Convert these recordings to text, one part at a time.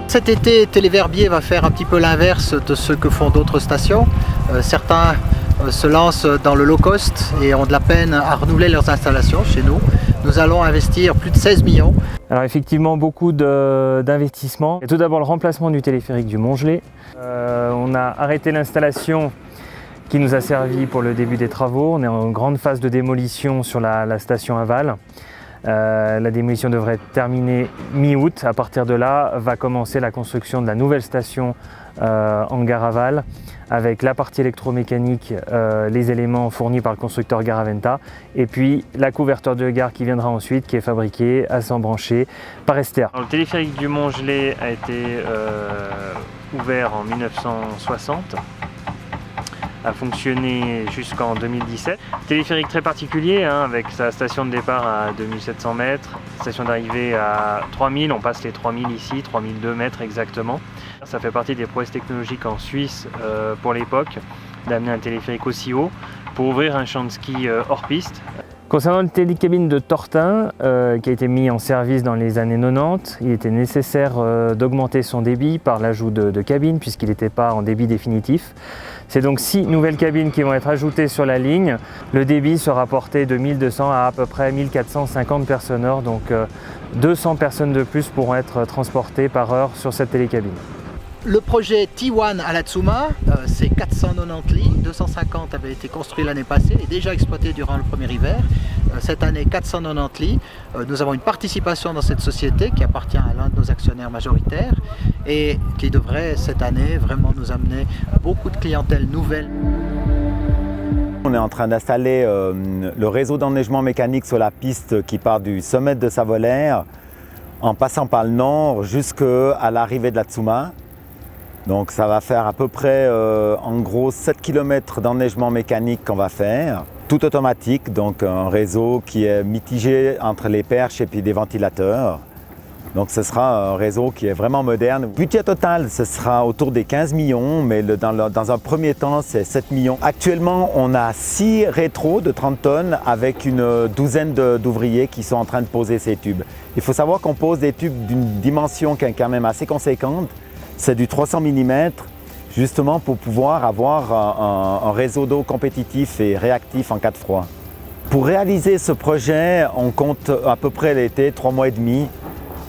Cet été, Téléverbier va faire un petit peu l'inverse de ce que font d'autres stations. Certains se lancent dans le low cost et ont de la peine à renouveler leurs installations chez nous. Nous allons investir plus de 16 millions. Alors effectivement, beaucoup d'investissements. Tout d'abord le remplacement du téléphérique du Montgelé. On a arrêté l'installation qui nous a servi pour le début des travaux. On est en grande phase de démolition sur la station aval. La démolition devrait être terminée mi-août. À partir de là, va commencer la construction de la nouvelle station en gare aval avec la partie électromécanique, les éléments fournis par le constructeur Garaventa et puis la couverture de gare qui viendra ensuite, qui est fabriquée à s'embrancher par Ester. Le téléphérique du Montgelé a été ouvert en 1960. A fonctionné jusqu'en 2017. Téléphérique très particulier, avec sa station de départ à 2700 mètres, station d'arrivée à 3000, on passe les 3000 ici, 3002 mètres exactement. Ça fait partie des prouesses technologiques en Suisse pour l'époque, d'amener un téléphérique aussi haut pour ouvrir un champ de ski hors piste. Concernant le télécabine de Tortin, qui a été mis en service dans les années 90, il était nécessaire d'augmenter son débit par l'ajout de cabines puisqu'il n'était pas en débit définitif. C'est donc 6 nouvelles cabines qui vont être ajoutées sur la ligne. Le débit sera porté de 1200 à peu près 1450 personnes heure, donc 200 personnes de plus pourront être transportées par heure sur cette télécabine. Le projet T1 à l'Atsuma, c'est 490 lits, 250 avaient été construits l'année passée et déjà exploités durant le premier hiver. Cette année, 490 lits. Nous avons une participation dans cette société qui appartient à l'un de nos actionnaires majoritaires et qui devrait cette année vraiment nous amener beaucoup de clientèle nouvelle. On est en train d'installer le réseau d'enneigement mécanique sur la piste qui part du sommet de Savolaire en passant par le nord jusqu'à l'arrivée de l'Atsuma. Donc ça va faire à peu près en gros 7 km d'enneigement mécanique qu'on va faire, tout automatique, donc un réseau qui est mitigé entre les perches et puis des ventilateurs. Donc ce sera un réseau qui est vraiment moderne. Le budget total, ce sera autour des 15 millions, mais dans un premier temps, c'est 7 millions. Actuellement, on a 6 rétros de 30 tonnes avec une douzaine d'ouvriers qui sont en train de poser ces tubes. Il faut savoir qu'on pose des tubes d'une dimension qui est quand même assez conséquente. C'est du 300 mm, justement pour pouvoir avoir un réseau d'eau compétitif et réactif en cas de froid. Pour réaliser ce projet, on compte à peu près l'été, 3 mois et demi,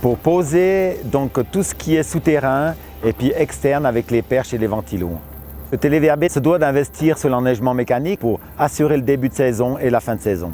pour poser donc tout ce qui est souterrain et puis externe avec les perches et les ventilos. Le Téléverbier se doit d'investir sur l'enneigement mécanique pour assurer le début de saison et la fin de saison.